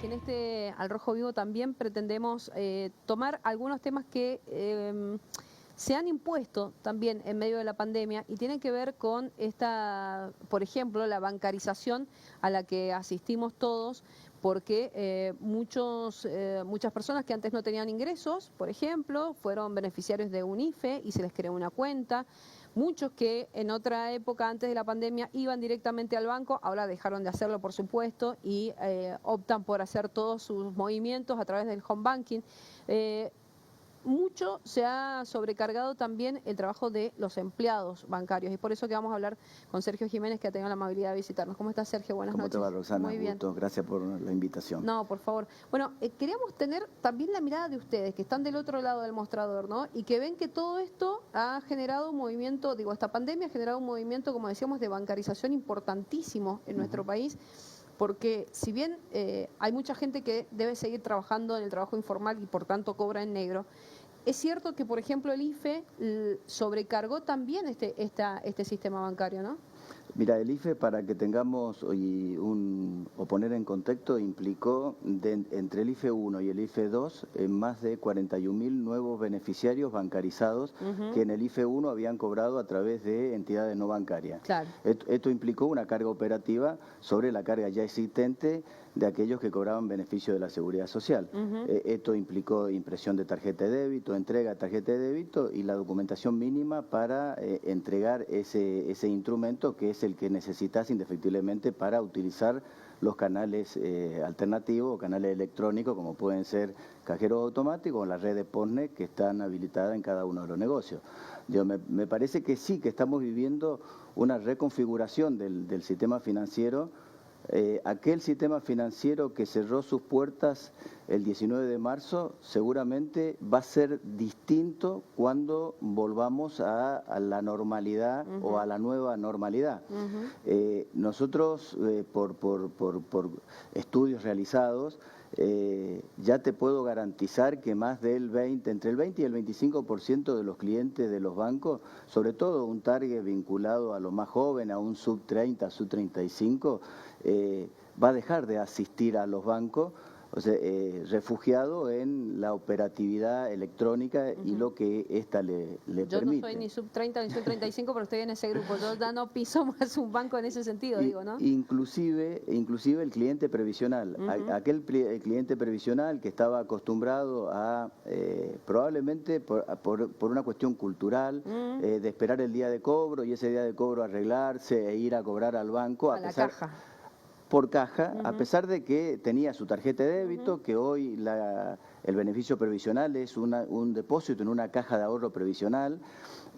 que en este Al Rojo Vivo también pretendemos tomar algunos temas que se han impuesto también en medio de la pandemia y tienen que ver con esta, por ejemplo, la bancarización a la que asistimos todos, porque muchas personas que antes no tenían ingresos, por ejemplo, fueron beneficiarios de un IFE y se les creó una cuenta. Muchos que en otra época, antes de la pandemia, iban directamente al banco, ahora dejaron de hacerlo, por supuesto, y optan por hacer todos sus movimientos a través del home banking. Mucho se ha sobrecargado también el trabajo de los empleados bancarios y por eso que vamos a hablar con Sergio Jiménez, que ha tenido la amabilidad de visitarnos. ¿Cómo estás, Sergio? Buenas noches. ¿Cómo te va, Roxana? Muy bien. Gusto. Gracias por la invitación. No, por favor. Bueno, queríamos tener también la mirada de ustedes, que están del otro lado del mostrador, ¿no? Y que ven que todo esto ha generado un movimiento, esta pandemia ha generado un movimiento, como decíamos, de bancarización importantísimo en nuestro país. Porque si bien hay mucha gente que debe seguir trabajando en el trabajo informal y por tanto cobra en negro, es cierto que, por ejemplo, el IFE sobrecargó también este sistema bancario, ¿no? Mira, el IFE, para que tengamos o poner en contexto, implicó entre el IFE 1 y el IFE 2 más de 41.000 nuevos beneficiarios bancarizados que en el IFE 1 habían cobrado a través de entidades no bancarias. Claro. Esto implicó una carga operativa sobre la carga ya existente de aquellos que cobraban beneficio de la Seguridad Social. Esto implicó impresión de tarjeta de débito, entrega de tarjeta de débito y la documentación mínima para entregar ese instrumento que es el que necesitas indefectiblemente para utilizar los canales alternativos o canales electrónicos como pueden ser cajeros automáticos o las redes POSNET que están habilitadas en cada uno de los negocios. Me parece que sí, que estamos viviendo una reconfiguración del sistema financiero. Aquel sistema financiero que cerró sus puertas el 19 de marzo seguramente va a ser distinto cuando volvamos a la normalidad o a la nueva normalidad. Nosotros, por estudios realizados, ya te puedo garantizar que más del entre el 20 y el 25% de los clientes de los bancos, sobre todo un target vinculado a lo más joven, a un sub 30, sub 35, va a dejar de asistir a los bancos, o sea, refugiado en la operatividad electrónica y lo que ésta le permite. Yo no soy ni sub 30 ni sub 35, pero estoy en ese grupo. Yo ya no piso más un banco en ese sentido, digo, ¿no? Inclusive el cliente previsional, aquel cliente previsional que estaba acostumbrado a, probablemente por una cuestión cultural, de esperar el día de cobro y ese día de cobro arreglarse e ir a cobrar al banco. A la caja. Por caja, a pesar de que tenía su tarjeta de débito, que hoy el beneficio previsional es un depósito en una caja de ahorro previsional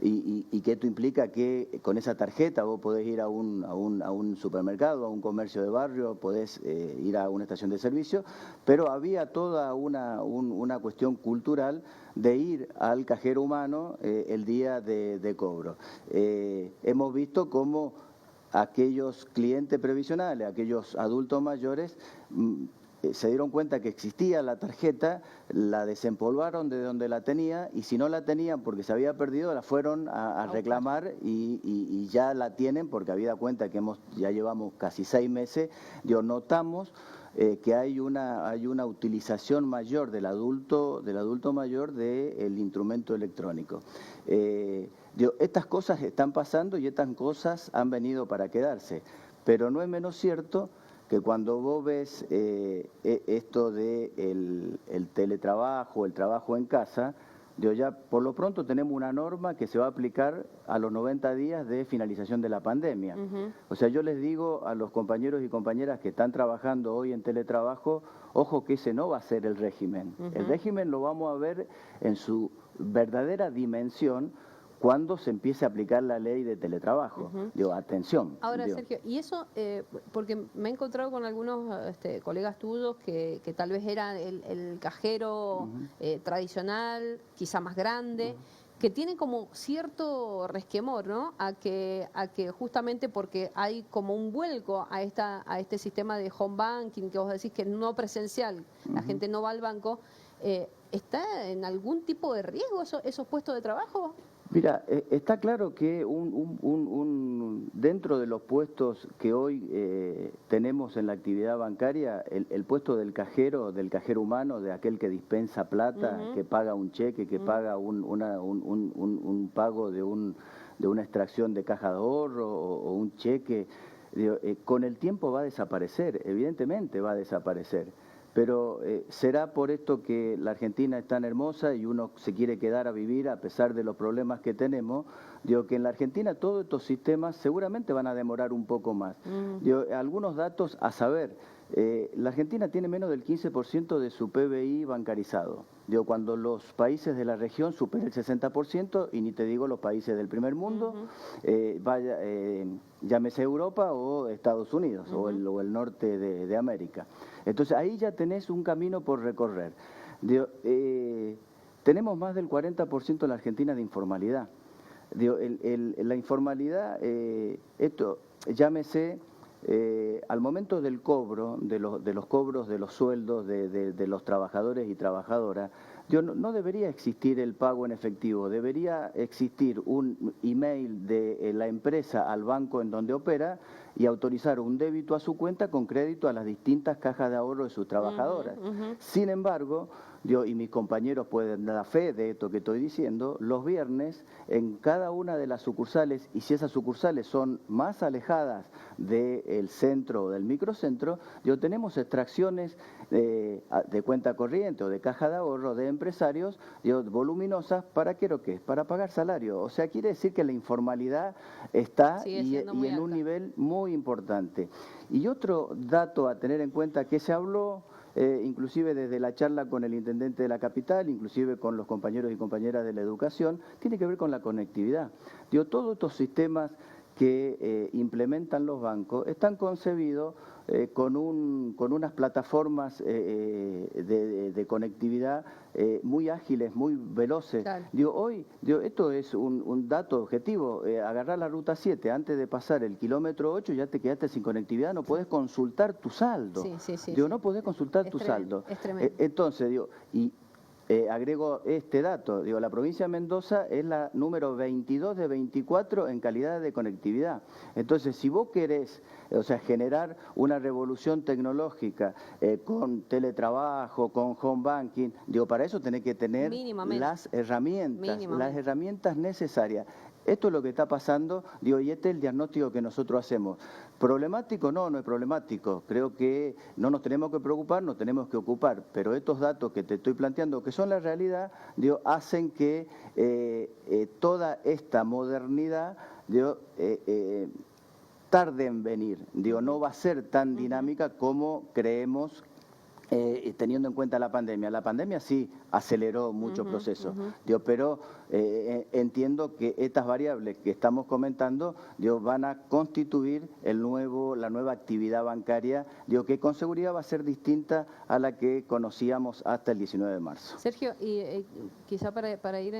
y que esto implica que con esa tarjeta vos podés ir a un supermercado, a un comercio de barrio, podés ir a una estación de servicio, pero había toda una cuestión cultural de ir al cajero humano el día de cobro. Hemos visto cómo aquellos clientes previsionales, aquellos adultos mayores, se dieron cuenta que existía la tarjeta, la desempolvaron de donde la tenía y si no la tenían porque se había perdido, la fueron a reclamar y ya la tienen porque habida cuenta que ya llevamos casi 6 meses, notamos que hay una utilización mayor del adulto mayor del instrumento electrónico. Estas cosas están pasando y estas cosas han venido para quedarse, pero no es menos cierto que cuando vos ves esto de el teletrabajo, el trabajo en casa, ya por lo pronto tenemos una norma que se va a aplicar a los 90 días de finalización de la pandemia. O sea, yo les digo a los compañeros y compañeras que están trabajando hoy en teletrabajo, ojo que ese no va a ser el régimen. El régimen lo vamos a ver en su verdadera dimensión cuando se empiece a aplicar la ley de teletrabajo. Atención. Ahora, Sergio, y eso, porque me he encontrado con algunos colegas tuyos que tal vez era el cajero tradicional, quizá más grande, que tienen como cierto resquemor, ¿no? A que justamente porque hay como un vuelco a este sistema de home banking, que vos decís que no presencial, la gente no va al banco, ¿está en algún tipo de riesgo esos puestos de trabajo? Mira, está claro que dentro de los puestos que hoy tenemos en la actividad bancaria, el puesto del cajero humano, de aquel que dispensa plata, que paga un cheque, que paga un pago de una extracción de caja de ahorro o un cheque, con el tiempo va a desaparecer, evidentemente va a desaparecer. Pero será por esto que la Argentina es tan hermosa y uno se quiere quedar a vivir a pesar de los problemas que tenemos. Digo que en la Argentina todos estos sistemas seguramente van a demorar un poco más. Digo, algunos datos a saber. La Argentina tiene menos del 15% de su PBI bancarizado. Digo, cuando los países de la región superan el 60%, y ni te digo los países del primer mundo, llámese Europa o Estados Unidos o el norte de América. Entonces ahí ya tenés un camino por recorrer. Digo, tenemos más del 40% en la Argentina de informalidad. Digo, la informalidad, esto llámese... al momento del cobro, de los cobros de los sueldos de los trabajadores y trabajadoras, no debería existir el pago en efectivo, debería existir un email de la empresa al banco en donde opera y autorizar un débito a su cuenta con crédito a las distintas cajas de ahorro de sus trabajadoras. Sin embargo, y mis compañeros pueden dar fe de esto que estoy diciendo, los viernes en cada una de las sucursales, y si esas sucursales son más alejadas del centro o del microcentro, tenemos extracciones de cuenta corriente o de caja de ahorro de empresarios voluminosas. ¿Para qué lo que es? Para pagar salario. O sea, quiere decir que la informalidad está y en un nivel muy importante. Y otro dato a tener en cuenta que se habló, inclusive desde la charla con el intendente de la capital, inclusive con los compañeros y compañeras de la educación, tiene que ver con la conectividad. Todos estos sistemas que implementan los bancos están concebidos con unas plataformas de conectividad muy ágiles, muy veloces. Claro. Esto es un dato objetivo. Agarrar la ruta 7 antes de pasar el kilómetro 8 ya te quedaste sin conectividad, no podés consultar tu saldo. No podés consultar tu saldo. Es tremendo. Entonces, agrego este dato, la provincia de Mendoza es la número 22 de 24 en calidad de conectividad. Entonces, si vos querés, generar una revolución tecnológica con teletrabajo, con home banking, para eso tenés que tener las herramientas necesarias. Esto es lo que está pasando, y este es el diagnóstico que nosotros hacemos. ¿Problemático? No, no es problemático. Creo que no nos tenemos que preocupar, nos tenemos que ocupar. Pero estos datos que te estoy planteando, que son la realidad, hacen que toda esta modernidad tarde en venir. No va a ser tan dinámica como creemos, teniendo en cuenta la pandemia. La pandemia sí aceleró muchos procesos, pero entiendo que estas variables que estamos comentando van a constituir la nueva actividad bancaria, que con seguridad va a ser distinta a la que conocíamos hasta el 19 de marzo. Sergio, y quizá para ir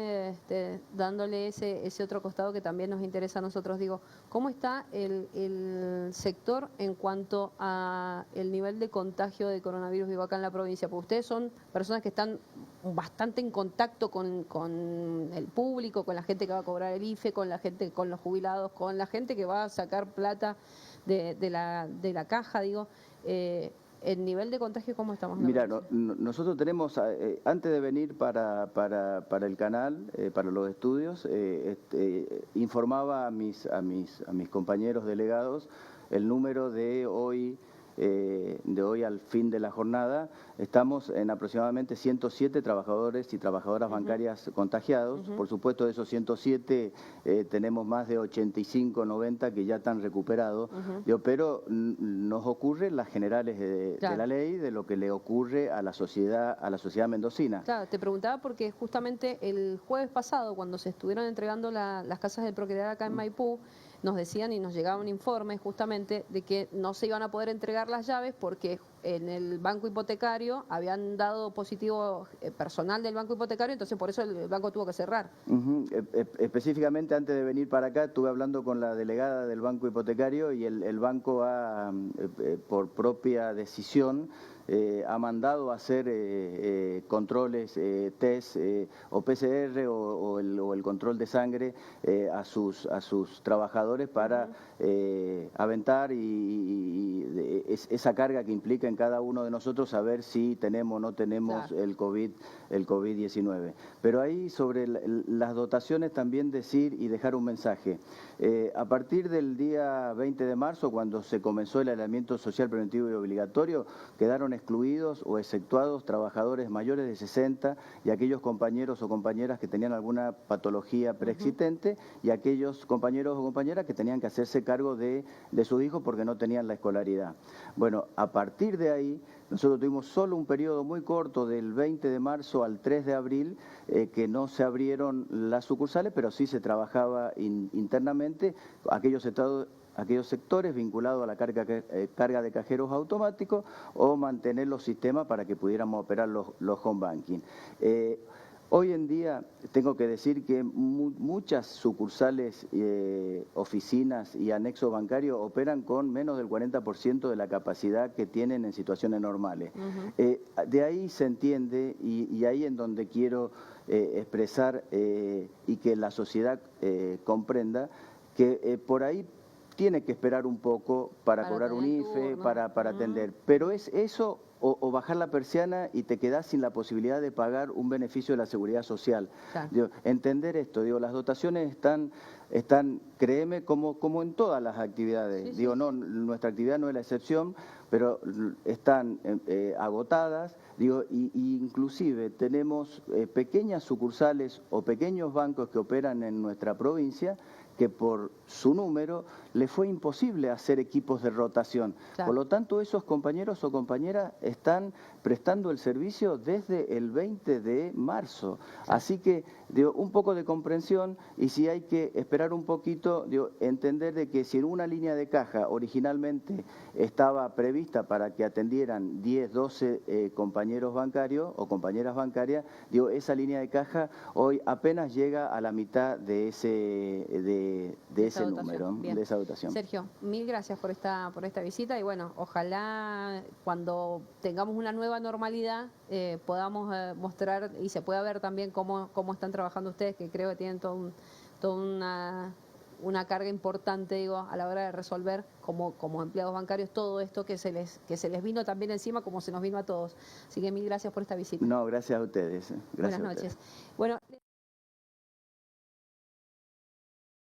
dándole ese otro costado que también nos interesa a nosotros, ¿cómo está el sector en cuanto a el nivel de contagio de coronavirus acá en la provincia? Porque ustedes son personas que están bastante en contacto con el público, con la gente que va a cobrar el IFE, con la gente, con los jubilados, con la gente que va a sacar plata de la caja, ¿el nivel de contagio cómo estamos? Mira, nosotros tenemos, antes de venir para el canal, para los estudios, informaba a mis compañeros delegados el número de hoy al fin de la jornada. Estamos en aproximadamente 107 trabajadores y trabajadoras bancarias contagiados. Por supuesto, de esos 107 tenemos más de 85, 90 que ya están recuperados, pero nos ocurre las generales de la ley, de lo que le ocurre a la sociedad mendocina. Claro, te preguntaba porque justamente el jueves pasado, cuando se estuvieron entregando las casas de propiedad acá en Maipú, nos decían y nos llegaba un informe justamente de que no se iban a poder entregar las llaves porque en el banco hipotecario habían dado positivo personal del banco hipotecario, entonces por eso el banco tuvo que cerrar. Específicamente antes de venir para acá estuve hablando con la delegada del banco hipotecario y el banco ha, por propia decisión, ha mandado a hacer controles, test o PCR o el control de sangre a sus trabajadores para aventar y esa carga que implica en cada uno de nosotros saber si tenemos o no tenemos el COVID-19. Pero ahí sobre las dotaciones también decir y dejar un mensaje. A partir del día 20 de marzo, cuando se comenzó el aislamiento social preventivo y obligatorio, quedaron excluidos o exceptuados trabajadores mayores de 60 y aquellos compañeros o compañeras que tenían alguna patología preexistente y aquellos compañeros o compañeras que tenían que hacerse cargo de sus hijos porque no tenían la escolaridad. Bueno, a partir de ahí, nosotros tuvimos solo un periodo muy corto del 20 de marzo al 3 de abril que no se abrieron las sucursales, pero sí se trabajaba internamente aquellos sectores vinculados a la carga de cajeros automáticos o mantener los sistemas para que pudiéramos operar los home banking. Hoy en día tengo que decir que muchas sucursales, oficinas y anexos bancarios operan con menos del 40% de la capacidad que tienen en situaciones normales. De ahí se entiende y ahí en donde quiero expresar y que la sociedad comprenda que por ahí tiene que esperar un poco para cobrar un IFE, para atender. Pero es eso o bajar la persiana y te quedás sin la posibilidad de pagar un beneficio de la seguridad social. Claro. Digo, entender esto, digo, las dotaciones están, créeme, como en todas las actividades. Sí, digo, sí, no, nuestra actividad no es la excepción, pero están agotadas, digo, y inclusive tenemos pequeñas sucursales o pequeños bancos que operan en nuestra provincia que por su número le fue imposible hacer equipos de rotación. Claro. Por lo tanto, esos compañeros o compañeras están prestando el servicio desde el 20 de marzo. Claro. Así que, digo, un poco de comprensión y si hay que esperar un poquito, digo, entender de que si en una línea de caja originalmente estaba prevista para que atendieran 10, 12 compañeros bancarios o compañeras bancarias, digo, esa línea de caja hoy apenas llega a la mitad de ese número, de esa dotación. Sergio, mil gracias por esta visita y bueno, ojalá cuando tengamos una nueva normalidad podamos mostrar y se pueda ver también cómo están trabajando ustedes, que creo que tienen toda una carga importante, digo, a la hora de resolver como empleados bancarios todo esto que se les vino también encima como se nos vino a todos. Así que mil gracias por esta visita. No, gracias a ustedes. Gracias. Buenas noches. Bueno.